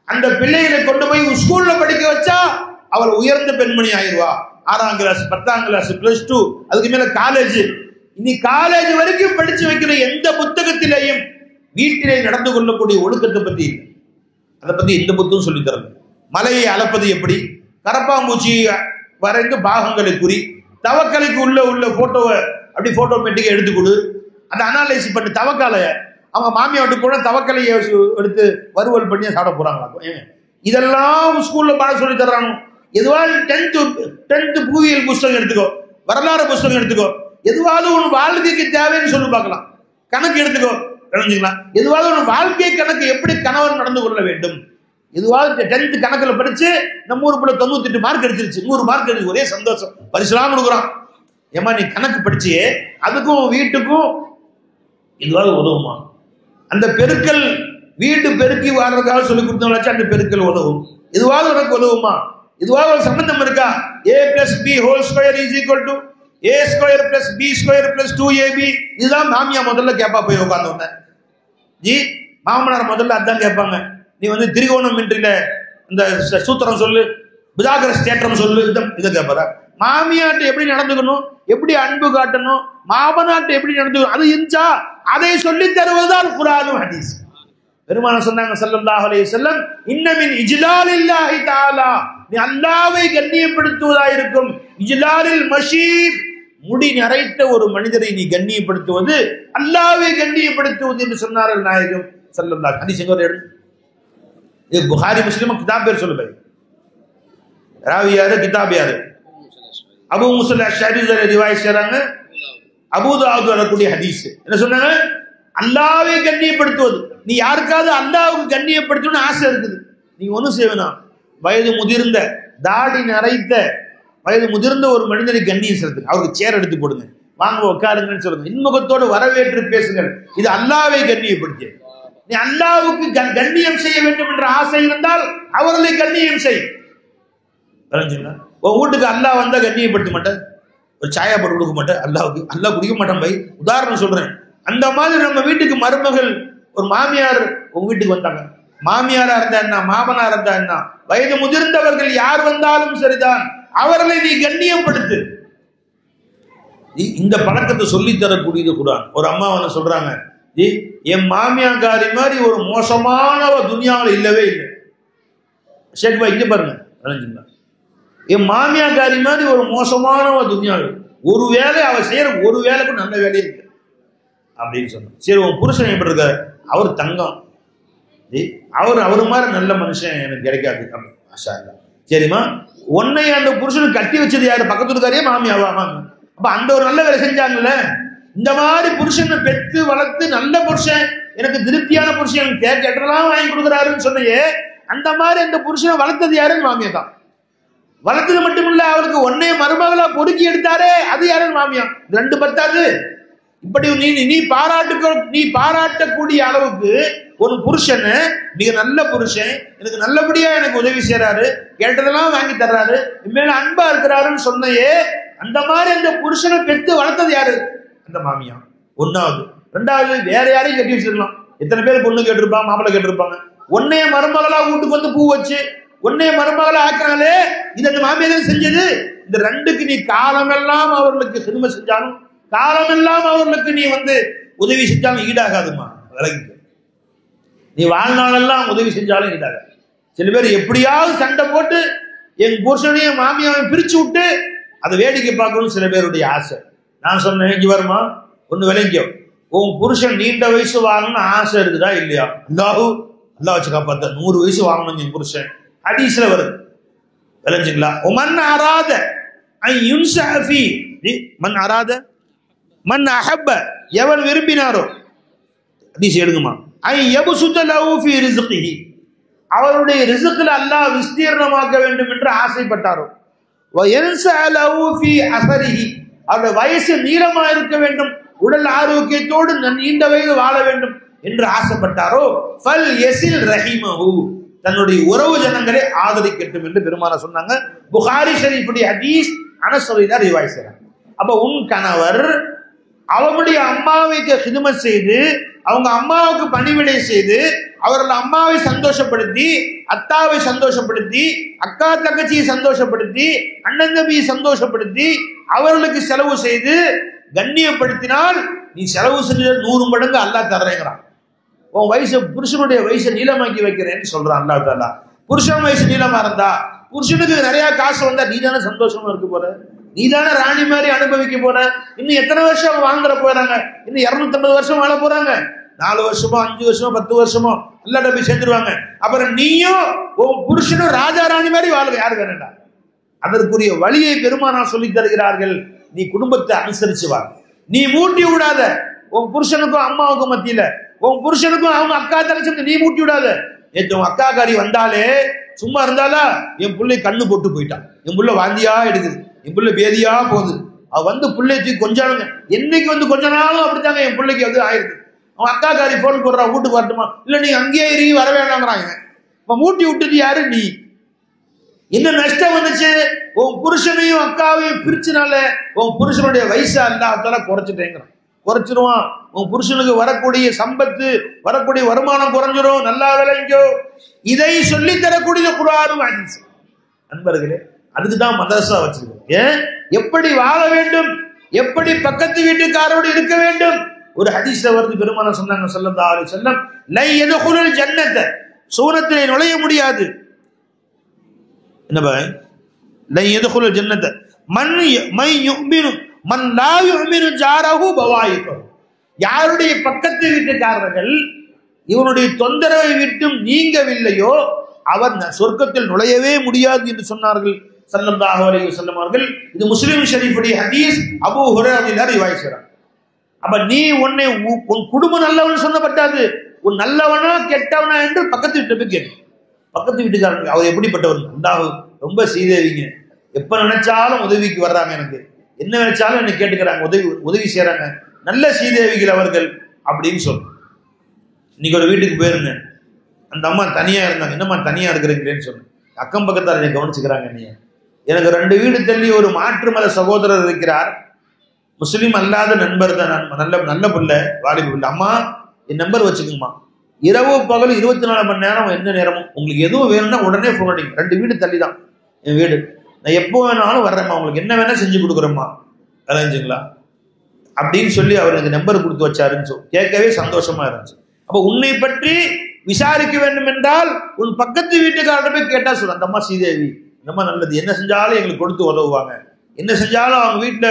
அந்த பிள்ளைகளை கொண்டு போய் ஸ்கூல்ல படிக்க வச்சா அவள் உயர்ந்த பெண்மணி ஆயிடுவா. 6ஆம் கிளாஸ் 10ஆம் கிளாஸ் +2 அதுக்கு மேல காலேஜ். இனி காலேஜ் வரைக்கும் படிச்சு வைக்கிற எந்த புத்தகத்திலேயும் வீட்டிலே நடந்து கொள்ளக்கூடிய ஒழுக்கத்தை பத்தி, அதை பத்தி எந்த புத்தகம் சொல்லி தரல. மலையை அளப்பது எப்படி, கரப்பாம்பூச்சி வரைந்து பாகங்களை குறி, தவக்கலைக்கு உள்ள போட்டோவை அப்படி போட்டோமேட்டிக்கா எடுத்து கொடு, அந்த அனாலிசிஸ் பண்ணி தவக்காலைய அவங்க மாமியா விட்டு கூட தவக்கலையை எடுத்து வறுவல் பண்ணி சாப்பிட போறாங்களா? இதெல்லாம் ஸ்கூல்ல பாட சொல்லி தர்றாங்க. எதுவாவது 10th புவியியல் புஸ்தகம் எடுத்துக்கோ, வரலாறு புஸ்தகம் எடுத்துக்கோ, எதுவாவது உன் வாழ்க்கைக்கு தேவைன்னு சொல்லி பார்க்கலாம். கணக்கு எடுத்துக்கோ, எதுவாவது ஒரு வாழ்க்கை கணக்கு, எப்படி கணவன் நடந்து கொள்ள வேண்டும், எதுவாவது 10th கணக்குல படிச்சு நம்ம ஊர் பிள்ளை 98 மார்க் எடுத்துருச்சு, 100 மார்க் எடுத்து ஒரே சந்தோஷம், பரிசுலாம் கொடுக்குறான். ஏமா நீ கணக்கு படிச்சியே, அதுக்கும் வீட்டுக்கும் எதுவாவது உதவுமா? அந்த பெருக்கல் வீட்டு பெருக்கி வாழ்றதுக்காக சொல்லி கொடுத்தவங்களாச்சும் அந்த பெருக்கல் உதவும். இதுவாக உனக்கு உதவுமா? இதுவாக ஒரு சம்பந்தம் இருக்கா? a plus b whole square is equal to a square plus b square plus 2ab. இதுதான் மாமியா முதல்ல கேப்பா போய் உட்கார்ந்தோன்னே. ஜி மாமனார் முதல்ல அதான் கேட்பாங்க. நீ வந்து திரிகோணமின்றில இந்த சூத்திரம் சொல்லு, பிதாகரஸ் தேற்றம் சொல்லு, இதை கேட்பாரா? மாமியாட்ட எப்படி நடந்துக்கணும், எப்படி அன்பு காட்டணும், மாமனாட்ட எப்படி நடந்துக்கணும், அது இருந்துச்சா அதை சொல்லி தருவதுதான் குர்ஆனும் ஹதீஸ். பெருமானார் சொன்னாங்க ஸல்லல்லாஹு அலைஹி வஸல்லம், இன்ன மின் இஜ்லாலில்லாஹி தஆலா, நீ அல்லாஹ்வை கண்ணியப்படுத்துவதாயிருக்கும், இஜ்லாலில் மஷீத், முடி நரைத்த ஒரு மனிதரை நீ கண்ணியப்படுத்துவது அல்லாஹ்வை கண்ணியப்படுத்துவது என்று சொன்னார்கள் நாயகம் ஸல்லல்லாஹு அலைஹி வஸல்லம். ஹதீஸ் எங்க? இது புகாரி முஸ்லிம் கிதாப் பேர் சொல்லுங்க. ராவி யாரு, கிதாப் யாரு? அபூ மூஸா அஷ்அரி ரிவாயத் செய்றாங்க. அபூ தாவூத் வரக்கூடிய ஹதீஸ் என்ன சொன்னாங்க? அல்லாஹ்வை கண்ணியப்படுத்துவது. நீ யாருக்காவது அல்லாஹ்வுக்கு கண்ணியப்படுத்தணும்னு ஆசை இருக்குது, நீங்க ஒன்றும் செய்யணும், வயது முதிர்ந்த தாடி நரைத்த வயது முதிர்ந்த ஒரு மனிதனை கண்ணியம் செலுத்துங்க. அவருக்கு சேர் எடுத்து போடுங்க, வாங்க உட்காருங்கன்னு சொல்லுங்க, இன்முகத்தோடு வரவேற்று பேசுங்கள். இது அல்லாஹ்வை கண்ணியப்படுத்திய. நீ அல்லாஹ்வுக்கு கண்ணியம் செய்ய வேண்டும் என்ற ஆசை இருந்தால் அவர்களை கண்ணியம் செய். உன் வீட்டுக்கு அல்லாஹ் வந்தா கண்ணியப்படுத்த மாட்டேன், ஒரு சாயா போட்டு கொடுக்க மாட்டேன் அல்லாஹ்வுக்கு, அல்லாஹ் குடிக்க மாட்டான் பை. உதாரணம் சொல்றேன். அந்த மாதிரி நம்ம வீட்டுக்கு மருமகள், ஒரு மாமியார் உங்க வீட்டுக்கு வந்தாங்க, மாமியாரா இருந்தா என்ன, மாமனாரா இருந்தா என்ன, வயது முதிர்ந்தவர்கள் யார் வந்தாலும் சரிதான், அவர்களை நீ கண்ணியப்படுத்து. இந்த பழக்கத்தை சொல்லி தரக்கூடியது குர்ஆன். ஒரு அம்மா வந்து சொல்றாங்க, என் மாமியாங்காரி மாதிரி ஒரு மோசமானவ துனியாவில் இல்லவே இல்லை. ஷேக் பாய் இங்க பாருங்க, என் மாமியாங்காரி மாதிரி ஒரு மோசமானவ துனியாவில், ஒரு வேலை அவ செய்யற ஒரு வேலைக்கு நல்ல வேலையே இருக்கு அப்படின்னு சொன்ன. சரி, உன் புருஷன் எப்படி இருக்காரு? அவர் தங்கம், அவர் மாதிரி நல்ல மனுஷன் எனக்கு கிடைக்காது. சரிம்மா, உன்னை அந்த புருஷனுக்கு கட்டி வச்சது யாரு? பக்கத்துக்காரியே மாமியாவா? அப்ப அந்த ஒரு நல்ல வேலை செஞ்சாங்கல்ல. இந்த மாதிரி புருஷனை பெற்று வளர்த்து நல்ல புருஷன், எனக்கு திருப்தியான புருஷன், எனக்கு கேட்டதெல்லாம் வாங்கி கொடுக்குறாருன்னு சொன்னையே, அந்த மாதிரி அந்த புருஷனை வளர்த்தது யாருன்னு மாமியா தான். வளர்த்தது மட்டும் இல்ல, அவருக்கு ஒன்னே மருமகளா பொறுக்கி எடுத்தாரே, அது யாருன்னு மாமியா. ரெண்டு பத்தாது. இப்படி நீ பாராட்டக்கூடிய அளவுக்கு ஒரு புருஷன், மிக நல்ல புருஷன், எனக்கு நல்லபடியா எனக்கு உதவி செய்யறாரு, கேட்டதெல்லாம் வாங்கி தர்றாரு, இனிமேல அன்பா இருக்கிறாருன்னு சொன்னையே, அந்த மாதிரி அந்த புருஷனை பெற்று வளர்த்தது யாரு? அந்த மாமியா. ஒன்னாவது. ரெண்டாவது, வேற யாரையும் கட்டி வச்சிருக்கலாம். எத்தனை பேர் பொண்ணு கேட்டிருப்பாங்க, மாப்பிள்ளை கேட்டிருப்பாங்க. ஒன்னைய மருமகளா வீட்டுக்கு வந்து பூ வச்சு ஒன்னே மருமகளா ஆக்கினாலே, இது அந்த மாமியார் செஞ்சது. இந்த ரெண்டுக்கு நீ காலமெல்லாம் அவர்களுக்கு சிறுமை செஞ்சாலும், காலமெல்லாம் அவர்களுக்கு நீ வந்து உதவி செஞ்சாலும் ஈடாகாதுமா. விலகிக்க. நீ வாழ்நாளெல்லாம் உதவி செஞ்சாலும் ஈடாகாது. சில பேர் எப்படியாவது சண்டை போட்டு என் புருஷனையும் மாமியாவையும் பிரிச்சு விட்டு அதை வேடிக்கை பார்க்கணும் சில பேருடைய ஆசை. நான் சொன்னேன், இங்க வருமா, ஒண்ணு விளங்கியோ, உன் புருஷன் நீண்ட வயசு வாங்கணும்னு ஆசை இருக்குதா இல்லையா? அல்லா வச்சு காப்பாத்த 100 வயசு வாங்கணும் என் புருஷன். ஹதீஸ்ல வருது, விளைஞ்சுங்களா? மன் அராத மன் அராத மன் அஹப்ப, எவன் விரும்பினாரோ, ஹதீஸ் எடுக்குமா, அவருடைய ரிஸ்க்ல அல்லாஹ் விஸ்தீர்ணமாக்க வேண்டும் என்று ஆசைப்பட்டாரோ, அவருடைய வயசு நீளமா இருக்க வேண்டும், உடல் ஆரோக்கியத்தோடு நீண்ட வயது வாழ வேண்டும் என்று ஆசைப்பட்டாரோ, ஃபல் யஸில் ரஹிமஹு, தன்னுடைய உறவு ஜனங்களை ஆதரிக்கட்டும் என்று பெருமானார் சொன்னாங்க. புகாரி ஷரீஃபுடைய ஹதீஸ், அனஸ் ரலியல்லாஹு ரிவாயத் செய்றாங்க. அப்ப உன் கணவர் அவனுடைய அம்மாவுக்கு ஹிதுமத் செய்து, அவங்க அம்மாவுக்கு பணிவிடை செய்து, அவர்கள் அம்மாவை சந்தோஷப்படுத்தி, அத்தாவை சந்தோஷப்படுத்தி, அக்கா தங்கச்சியை சந்தோஷப்படுத்தி, அண்ணன் தம்பியை சந்தோஷப்படுத்தி, அவர்களுக்கு செலவு செய்து கண்ணியப்படுத்தினால் நீ செலவு செஞ்ச 100 மடங்கு அல்லாஹ் தர்றேங்கிறான். உன் வயசு, புருஷனுடைய வயசை நீளமாக்கி வைக்கிறேன்னு சொல்றான் அல்லாஹ் தஆலா. புருஷன் வயசு நீளமா இருந்தா, புருஷனுக்கு நிறைய காசு வந்தா நீ தானே சந்தோஷமா இருக்க போற, நீ தானே ராணி மாதிரி அனுபவிக்க போற. இன்னும் எத்தனை வருஷம் வாழ்ந்துட போறாங்க? இன்னும் 250 வருஷம் வாழ போறாங்க. 4 வருஷமோ 5 வருஷமோ 10 வருஷமோ அல்லாஹ் போய் சேர்ந்துருவாங்க. அப்புறம் நீயும் உன் புருஷனும் ராஜா ராணி மாதிரி வாழ்க. யாரு வேணா? அதற்குரிய வழியை பெருமானார் சொல்லி தருகிறார்கள். நீ குடும்பத்தை அனுசரிச்சு வா. நீ மூட்டி விடாத. உன் புருஷனுக்கும் அம்மாவுக்கும் மத்தியில, உன் புருஷனுக்கும் அவங்க அக்கா தங்கச்சி நீ மூட்டி விடாத. நேற்று உன் அக்கா காரி வந்தாலே சும்மா இருந்தாலா, என் பிள்ளை கண்ணு போட்டு போயிட்டான், என் புள்ள வாந்தியா எடுக்குது, என் புள்ள பேதியா போகுது, அவ வந்து பிள்ளை தூக்கி கொஞ்சானுங்க. என்னைக்கு வந்து கொஞ்ச நாளும் அப்படித்தாங்க என் பிள்ளைக்கு வந்து ஆயிருக்கு. அவன் அக்காக்காரி போன் போடுறா, வீட்டுக்கு வரட்டுமா, இல்ல நீ அங்கேயே இரு வர வேணாங்கிறாங்க. இப்ப மூட்டி விட்டுட்டு யாரு நீ? என்ன நஷ்டம் வந்துச்சு? உன் புருஷனையும் அக்காவையும் பிரிச்சுனால உன் புருஷனுடைய வயசு அல்லாஹ்தால குறைச்சிட்டேங்கிறான். குறைச்சிருவான். உன் புருஷனுக்கு வரக்கூடிய சம்பத்து, வரக்கூடிய வருமானம் குறைஞ்சிரும். நல்லா விளைஞ்சோ. இதை சொல்லி தரக்கூடிய குர்ஆனும் ஹதீஸ். நண்பர்களே, அதுக்குதான் மதரசா வச்சிருக்கோம். ஏன்? எப்படி வாழ வேண்டும், எப்படி பக்கத்து வீட்டுக்காரோடு இருக்க வேண்டும். ஒரு ஹதீஸ்ல வருது, பெருமானார் சொன்னாங்க ஸல்லல்லாஹு அலைஹி வஸல்லம், லை யதுகுலுல் ஜன்னத, சூனத்திலே நுழைய முடியாது. என்ன பாய்? லை யதுகுலுல் ஜன்னத மன் யுமினு மன் லா யுமினு ஜாரஹு பவாயிகு, யாருடைய பக்கத்து வீட்டுக்காரர்கள் இவனுடைய தொந்தரவை விட்டும் நீங்கவில்லையோ அவர் சொர்க்கத்தில் நுழையவே முடியாது என்று சொன்னார்கள் ஸல்லல்லாஹு அலைஹி வஸல்லம் அவர்கள். இது முஸ்லிம் ஷரீஃபுடைய ஹதீஸ். அபூ ஹுரைரா ரிவாயத் செய்றாங்க. அப்ப நீ உன் குடும்பம் நல்லவன் சொல்ல பட்டாது, உன் நல்லவனா கெட்டவனா என்று பக்கத்து வீட்டு போய் கேட்டு. பக்கத்து வீட்டுக்காரங்க அவர் எப்படிப்பட்டவர்? அல்லாஹ் ரொம்ப சீதேவிங்க, எப்ப நினைச்சாலும் உதவிக்கு வர்றாங்க, எனக்கு என்ன நினைச்சாலும் என்ன கேட்டுக்கிறாங்க, உதவி செய்யறாங்க, நல்ல சீதேவிகள் அவர்கள் அப்படின்னு சொல்லு. இன்னைக்கு ஒரு வீட்டுக்கு போயிருங்க, அந்த அம்மா தனியா இருந்தாங்க. என்னம்மா தனியா இருக்கிறீங்களேன்னு சொன்னேன். அக்கம் பக்கத்தார் என்னை கவனிச்சுக்கிறாங்க. நீ எனக்கு 2 வீடு தள்ளி ஒரு மாற்று மத சகோதரர் இருக்கிறார், முஸ்லீம் அல்லாத நண்பர் தான், நல்ல நல்ல பிள்ளை, வாலிப பிள்ளை. அம்மா என் நம்பர் வச்சுக்கோங்கம்மா, இரவு பகல் 24 மணி நேரம் எந்த நேரமும் உங்களுக்கு எதுவும் வேணும்னா உடனே ஃபோன் அடிங்க. 2 வீடு தள்ளி தான் என் வீடு, நான் எப்போ வேணாலும் வர்றேம்மா, உங்களுக்கு என்ன வேணா செஞ்சு கொடுக்குறேம்மா, அதாச்சுங்களா அப்படின்னு சொல்லி அவர் எனக்கு நம்பர் கொடுத்து வச்சாருன்னு கேட்கவே சந்தோஷமா இருந்துச்சு. அப்போ உன்னை பற்றி விசாரிக்க வேண்டும் என்றால் உன் பக்கத்து வீட்டுக்காரர்கிட்ட போய் கேட்டா சொல்ல, அந்த அம்மா ஸ்ரீதேவி, இந்த அம்மா நல்லது, என்ன செஞ்சாலும் எங்களுக்கு கொடுத்து உதவுவாங்க, என்ன செஞ்சாலும் அவங்க வீட்டுல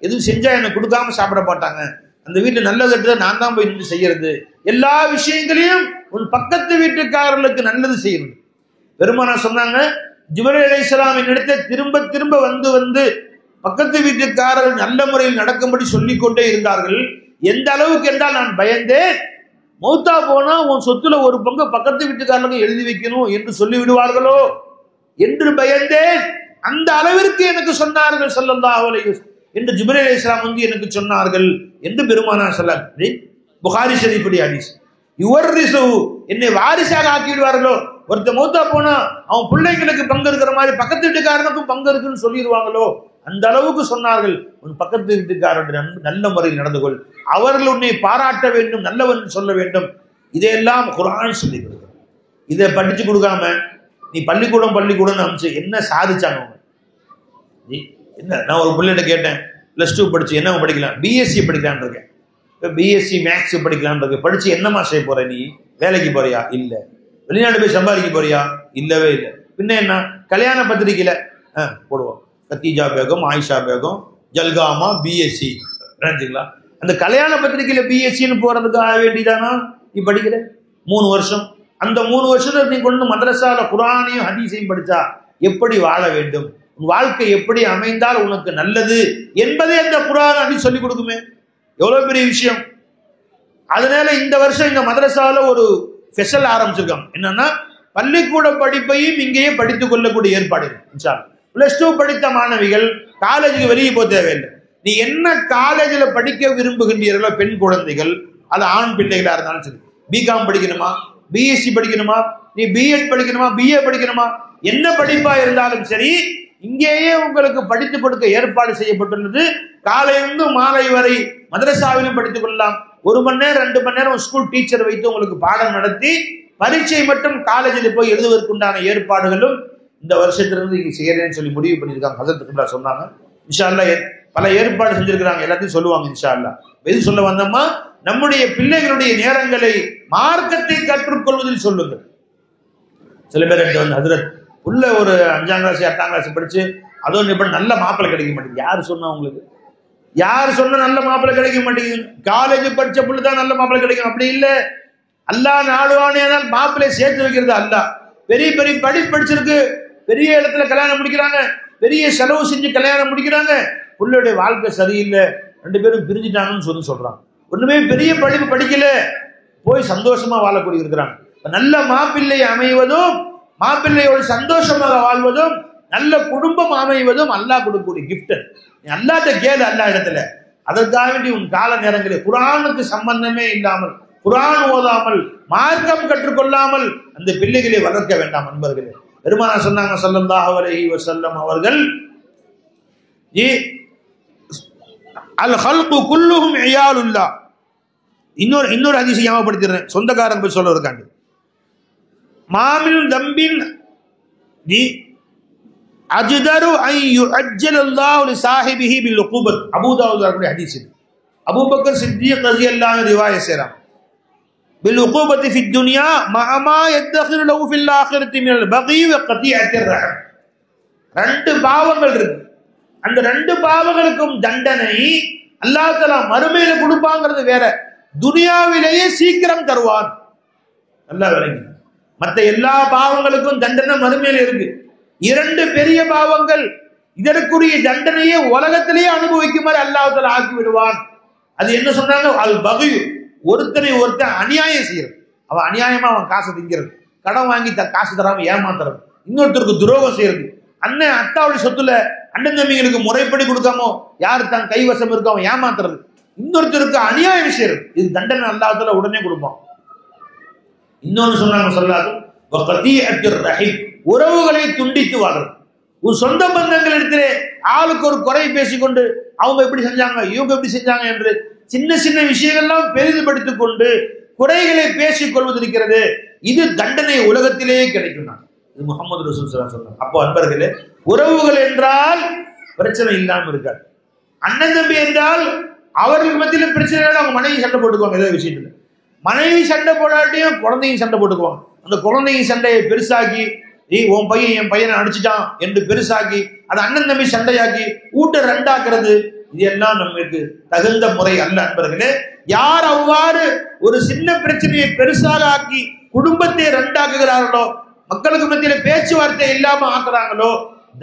எதுவும் செஞ்சா எனக்கு கொடுக்காம சாப்பிட மாட்டாங்க, அந்த வீட்டுல நல்லது தான் நான் தான் போய் நின்று செய்யறது, எல்லா விஷயங்களையும் உன் பக்கத்து வீட்டுக்காரர்களுக்கு நல்லது செய்யணும். பெருமானார் சொன்னாங்க, ஜிப்ரீல் அலைஹிஸ்ஸலாம் என்னிடத்தை திரும்ப திரும்ப வந்து வந்து பக்கத்து வீட்டுக்காரர்கள் நல்ல முறையில் நடக்கும்படி சொல்லிக் கொண்டே இருந்தார்கள். எந்த அளவுக்கு என்றால் நான் பயந்தேன், மௌத்தா போனா உன் சொத்துல ஒரு பங்கு பக்கத்து வீட்டுக்காரர்களுக்கு எழுதி வைக்கணும் என்று சொல்லி விடுவார்களோ என்று பயந்தேன். அந்த அளவிற்கு எனக்கு சொன்னார்கள் ஸல்லல்லாஹு அலைஹி வஸல்லம் என்று ஜிப்ரீல் அலைஹிஸ்ஸலாம் வந்து எனக்கு சொன்னார்கள் என்று பெருமானார் ஸல்லல்லாஹு. புகாரி ஷரீஃபுடைய ஹதீஸ். யுவர்ரிசு, என்னை வாரிசாக ஆக்கிடுவார்களோ. ஒருத்த மௌத்தா போனா அவன் பிள்ளைங்களுக்கு பங்கு இருக்கிற மாதிரி பக்கத்து வீட்டுக்காரனுக்கும் பங்கு இருக்குன்னு சொல்லிடுவாங்களோ, அந்த அளவுக்கு சொன்னார்கள். உன் பக்கத்து வீட்டுக்காரருடைய நல்ல முறையில் நடந்து கொள், அவர்கள் உன்னை பாராட்ட வேண்டும், நல்லவன் சொல்ல வேண்டும். இதையெல்லாம் குர்ஆன் சொல்லி கொடுக்கும். இதை படிச்சு கொடுக்காம நீ பள்ளிக்கூடம் அமைச்சு என்ன சாதிச்சாங்க? என்ன, நான் ஒரு பிள்ளைகிட்ட கேட்டேன், +2 படிச்சு என்ன படிக்கலாம்? பிஎஸ்சி படிக்கலான் இருக்கேன், பிஎஸ்சி மேக்ஸ் படிக்கலான் இருக்கு. படிச்சு என்னமா செய்ய போற? நீ வேலைக்கு போறியா? இல்ல. வெளிநாடு போய் சம்பாதிக்க போறியா? இல்லவே இல்லை. பின்ன என்ன? கல்யாண பத்திரிகையில போடுவோம், கத்தீஜா பேகம், ஆயிஷா பேகம், ஜல்காமா, பிஎஸ்சி. அந்த கல்யாண பத்திரிகையில பிஎஸ்சின்னு போறதுக்காக வேண்டிதானா நீ படிக்கிற? 3 வருஷம். அந்த 3 வருஷத்துல நீ கொண்டு மதரசால குர்ஆனையும் ஹதீஸையும் படிச்சா எப்படி வாழ வேண்டும், உன் வாழ்க்கை எப்படி அமைந்தால் உனக்கு நல்லது என்பதை அந்த குர்ஆன் ஹதீஸ் சொல்லி கொடுக்குமே. எவ்வளவு பெரிய விஷயம். அதனால இந்த வருஷம் இந்த மதரசால ஒரு ஸ்பெஷல் ஆரம்பிச்சிருக்காங்க. என்னன்னா, பள்ளிக்கூட படிப்பையும் இங்கேயே படித்துக் கொள்ளக்கூடிய ஏற்பாடு இருக்கு. +2 படித்த மாணவிகள் காலேஜுக்கு வெளியே போக தேவையில்லை. நீ என்ன காலேஜில் படிக்க விரும்புகின்றீர்களோ, பெண் குழந்தைகள், அது ஆண் பிள்ளைகளா இருந்தாலும் சரி, பிகாம் படிக்கணுமா, பிஎஸ்சி படிக்கணுமா, நீ பிஎட் படிக்கணுமா, பிஏ படிக்கணுமா, என்ன படிப்பா இருந்தாலும் சரி, இங்கேயே உங்களுக்கு படித்து கொடுக்க ஏற்பாடு செய்யப்பட்டுள்ளது. காலையிலிருந்து மாலை வரை மதரசாவிலும் படித்துக் கொள்ளலாம். 1 மணி நேரம் 2 மணி நேரம் ஸ்கூல் டீச்சர் வைத்து உங்களுக்கு பாடம் நடத்தி பரீட்சை மட்டும் காலேஜில் போய் எழுதுவதற்குண்டான ஏற்பாடுகளும் இந்த வருஷத்திலிருந்து இங்க செய்யறேன்னு சொல்லி முடிவு பண்ணியிருக்காங்க. ஹஸரத் குப்லா சொன்னாங்க. இன்ஷா அல்லாஹ் பல ஏற்பாடு செஞ்சிருக்கிறாங்க, எல்லாத்தையும் சொல்லுவாங்க இன்ஷா அல்லாஹ். எது சொல்ல வந்தோமா, நம்முடைய பிள்ளைகளுடைய நேரங்களை மார்க்கத்தை கற்றுக்கொள்வதில் சொல்லுங்கள். சில பேர் வந்து ஹஸரத் உள்ள ஒரு 5ஆம் கிளாஸ் 8ஆம் கிளாஸ் படிச்சு அதுவும் இப்ப நல்ல மாப்பிள்ளை கிடைக்க மாட்டேங்குது. யாரு சொன்னா உங்களுக்கு? யார் சொன்ன நல்ல மாப்பிள்ளை கிடைக்க மாட்டேங்குது? காலேஜ் படிச்ச புள்ள தான் நல்ல மாப்பிள்ளை கிடைக்கும் அப்படி இல்லை. அல்லாஹ் நாடுவானேனால் மாப்பிள்ளை சேர்த்து வைக்கிறது அல்லாஹ். பெரிய பெரிய படிச்சிருக்கு, பெரிய இடத்துல கல்யாணம் முடிக்கிறாங்க, பெரிய செலவு செஞ்சு கல்யாணம் முடிக்கிறாங்க, புள்ளையுடைய வாழ்க்கை சரியில்லை, 2 பேரும் பிரிஞ்சுட்டாங்கன்னு சொல்றாங்க. ஒண்ணுமே பெரிய படிப்பு படிக்கல, போய் சந்தோஷமா வாழக்கூடிய இருக்கிறாங்க. நல்ல மாப்பிள்ளை அமைவதும், மாப்பிள்ளையோடு சந்தோஷமாக வாழ்வதும், நல்ல குடும்பம் அமைவதும் அல்லாஹ் கொடுக்கக்கூடிய கிஃப்ட். நீ அல்லாஹ்ட்ட கேளு, அல்லாஹ் இடத்துல. அதற்காக வேண்டி உன் கால நேரங்களில் குர்ஆனுக்கு சம்பந்தமே இல்லாமல் குர்ஆன் ஓதாமல் மார்க்கம் கற்றுக்கொள்ளாமல் அந்த பிள்ளைகளை வளர்க்க வேண்டாம் அன்பர்களே. பெருமானார் சொன்னாங்க ஸல்லல்லாஹு அலைஹி வஸல்லம் அவர்கள், அல் ஹல்கு குல்லுஹும் இயாலுல்லாஹ். இன்னொரு ஹதீஸை ஞாபகப்படுத்திடுறேன், சொந்தக்காரன் போய் சொல்ல இருக்காங்க. மாமின் தம்பின் அஜ்தரு ஐ யுஅஜ்ஜலல்லாஹு லிசாஹிபிஹி பில் உகூபத். அபூ தாவூத் வரக்கூடிய ஹதீஸ் இது. அபூபக்கர் சித்திக் ரலியல்லாஹு அன்ஹு ரிவாயத் செய்றாங்க, பில் உகூபத்தி ஃபித் துன்யா மஅமா யத்தகிரு லஹு ஃபில் ஆখিরাতি மினல் பகி வ கதிஅத்திர் ரஹம். ரெண்டு பாவங்கள் இருக்கு, அந்த ரெண்டு பாவங்களுக்கும் தண்டனை அல்லாஹ் தஆலா மறுமையில கொடுப்பாங்கிறது வேற, துனியாவிலேயே சீக்கிரம் தருவான். நல்லா விளங்கி, மற்ற எல்லா பாவங்களுக்கும் தண்டனை மறுமையில இருக்கு. இரண்டு பெரிய பாவங்கள் இதற்குரிய தண்டனையை உலகத்திலேயே அனுபவிக்குமாறு அல்லாஹ் தஆலா ஆக்கி விடுவான். அது என்ன சொன்னாங்க? அல் பகி, ஒருத்தனை ஒருத்தன் அநியாயம் செய்யறது, அவன் அநியாயமா அவன் காசை திங்கிறது, கடன் வாங்கி காசு தராம ஏமாத்துறது, இன்னொருத்தருக்கு துரோகம் செய்யறது, அண்ணன் அத்தாவுடைய சொத்துல அண்ணன் தம்பிகளுக்கு முறைப்படி கொடுக்காமோ யாரு தான் கைவசம் இருக்கோ அவன் ஏமாத்துறது, இன்னொருத்தருக்கு அநியாயம் செய்யறது, இது தண்டனை அல்லாஹ் தஆலா உடனே கொடுப்பான். இன்னொன்னு சொன்னாங்க ஸல்லல்லாஹு வகதிஅத்திர் ரஹீம், உறவுகளை துண்டித்து வாழ்றது. உன் சொந்த பந்தங்கள் இடத்திலே ஆளுக்கு ஒரு குறை பேசிக்கொண்டு அவங்க எப்படி செஞ்சாங்க இவங்க எப்படி செஞ்சாங்க என்று சின்ன சின்ன விஷயங்கள்லாம் பெரிதுபடுத்திக் கொண்டு குறைகளை பேசிக் கொள்வது இருக்கிறது, இது தண்டனை உலகத்திலேயே கிடைக்கும். இது முஹம்மது ரசூல் ஸல்லல்லாஹு அலைஹி வஸல்லம். அப்போ அன்பர்களே, உறவுகள் என்றால் பிரச்சனை இல்லாம இருக்காது. அண்ணன் தம்பி என்றால் அவர்களுக்கு மத்தியில பிரச்சனை இல்லை, அவங்க மனைவி சண்டை போட்டுக்குவாங்க. ஏதோ விஷயத்துல மனைவி சண்டை போடாட்டியும் குழந்தையும் சண்டை போட்டுக்குவாங்க. அந்த குழந்தைங்க சண்டையை பெருசாக்கி, உன் பையன் என் பையனை அடிச்சுட்டான் என்று பெருசாக்கி அது அண்ணன் தம்பி சண்டையாக்கி ஊட்ட ரெண்டாக்குறது, இது எல்லாம் நமக்கு தகுந்த முறை அல்ல அன்பர்களே. யார் அவ்வாறு ஒரு சின்ன பிரச்சனையை பெருசாக ஆக்கி குடும்பத்தை ரெண்டாக்குகிறார்களோ, மக்களுக்கு மத்தியில பேச்சுவார்த்தை இல்லாம ஆக்குறாங்களோ,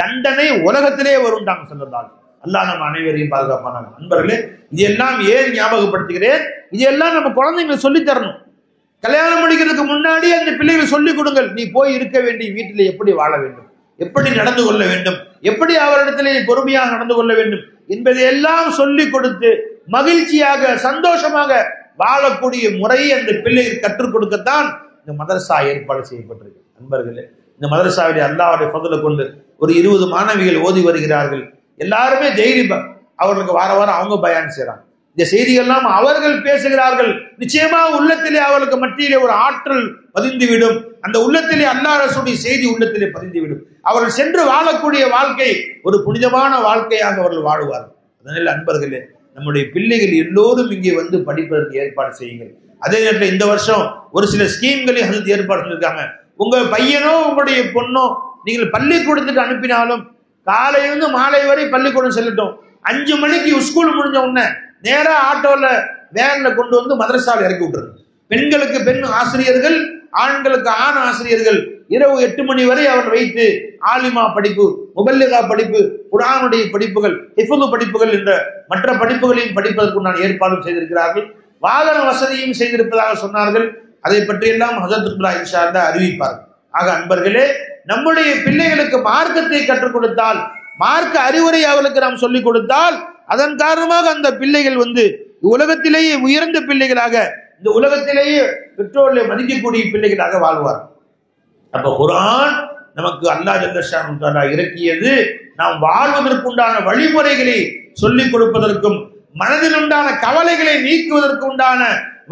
தண்டனை உலகத்திலே வரும்டாங்க சொல்லலாம். அல்லாஹ் நம்ம அனைவரையும் பாதுகாப்பானாங்க. அன்பர்களே, இதெல்லாம் ஏன் ஞாபகப்படுத்துகிறேன், இதெல்லாம் நம்ம குழந்தைங்களை சொல்லி தரணும். கல்யாணம் முடிக்கிறதுக்கு முன்னாடி அந்த பிள்ளைகளை சொல்லிக் கொடுங்கள். நீ போய் இருக்க வேண்டிய வீட்டில் எப்படி வாழ வேண்டும், எப்படி நடந்து கொள்ள வேண்டும், எப்படி அவரிடத்திலே பொறுமையாக நடந்து கொள்ள வேண்டும் என்பதை எல்லாம் சொல்லிக் கொடுத்து மகிழ்ச்சியாக சந்தோஷமாக வாழக்கூடிய முறையை அந்த பிள்ளைகள் கற்றுக் கொடுக்கத்தான் இந்த மதரசா ஏற்பாடு செய்யப்பட்டிருக்கு. அன்பர்களே, இந்த மதரசாவிலே அல்லாஹ்வுடைய ஃபضலை கொண்டு ஒரு 20 மாணவிகள் ஓதி வருகிறார்கள். எல்லாருமே டெய்லி அவர்களுக்கு வார வாரம் அவங்க பயான் செய்றாங்க. இந்த செய்திகள்லாம் அவர்கள் பேசுகிறார்கள். நிச்சயமா உள்ளத்திலே அவர்களுக்கு மத்தியிலே ஒரு ஆற்றல் பதிந்துவிடும். அந்த உள்ளத்திலே அல்லாஹ் ரசூலுடைய செய்தி உள்ளத்திலே பதிந்துவிடும். அவர்கள் சென்று வாழக்கூடிய வாழ்க்கை ஒரு புனிதமான வாழ்க்கையாக அவர்கள் வாழ்வார்கள். அதனால அன்பர்களே, நம்முடைய பிள்ளைகள் எல்லோரும் இங்கே வந்து படிப்பதற்கு ஏற்பாடு செய்யுங்கள். அதே நேரத்தில் இந்த வருஷம் ஒரு சில ஸ்கீம்களை ஏற்பாடு செஞ்சிருக்காங்க. உங்க பையனோ உங்களுடைய பொண்ணோ நீங்கள் பள்ளிக்கூடத்துக்கு அனுப்பினாலும் காலையிலிருந்து மாலை வரை பள்ளிக்கூடம் செல்லட்டும். 5 மணிக்கு ஸ்கூல் முடிஞ்ச உடனே நேரா ஆட்டோல வேன்ல கொண்டு வந்து மதரசாவில் இறக்கி விட்டுருது. பெண்களுக்கு பெண் ஆசிரியர்கள், ஆண்களுக்கு ஆண் ஆசிரியர்கள் இரவு 8 மணி வரை அவர் வைத்து ஆலிமா படிப்பு, முபல்லிகா படிப்பு, குர்ஆனுடைய படிப்புகள், ஹிஃபுல் படிப்புகள் என்ற மற்ற படிப்புகளையும் படிப்பதற்கு நான் ஏற்பாடு செய்திருக்கிறார்கள். வாகன வசதியும் செய்திருப்பதாக சொன்னார்கள். அதை பற்றியெல்லாம் ஹஜரத் இப்ராஹிம் இன்ஷா அல்லாஹ் அறிவிப்பார்கள். ஆக அன்பர்களே, நம்முடைய பிள்ளைகளுக்கு மார்க்கத்தை கற்றுக் கொடுத்தால், மார்க்க அறிவுரை அவர்களுக்கு நாம் சொல்லிக் கொடுத்தால், அதன் காரணமாக அந்த பிள்ளைகள் வந்து உலகத்திலேயே உயர்ந்த பிள்ளைகளாக, இந்த உலகத்திலேயே பெற்றோர்களை மதிக்கக்கூடிய பிள்ளைகளாக வாழ்வார். அப்ப குர்ஆன் நமக்கு அல்லாஹ் ஜல்ல ஷானஹு தஆலா இறக்கியது நாம் வாழ்வதற்குண்டான வழிமுறைகளை சொல்லிக் கொடுப்பதற்கும், மனதில் உண்டான கவலைகளை நீக்குவதற்கு உண்டான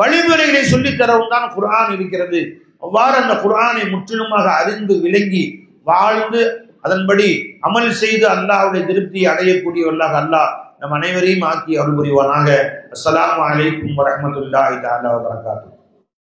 வழிமுறைகளை சொல்லித் தரவும் தான் குர்ஆன் இருக்கிறது. அவ்வாறு அந்த குர்ஆனை முற்றிலுமாக அறிந்து விளங்கி வாழ்ந்து அதன்படி அமல் செய்து அல்லாஹ்வுடைய திருப்தியை அடையக்கூடியவர்களாக அல்லாஹ் நம் அனைவரையும் ஆக்கி அருள் புரிவானாக. அஸ்ஸலாமு அலைக்கும் வரஹ்மத்துல்லாஹி தஆலா வபரகாத்துஹு.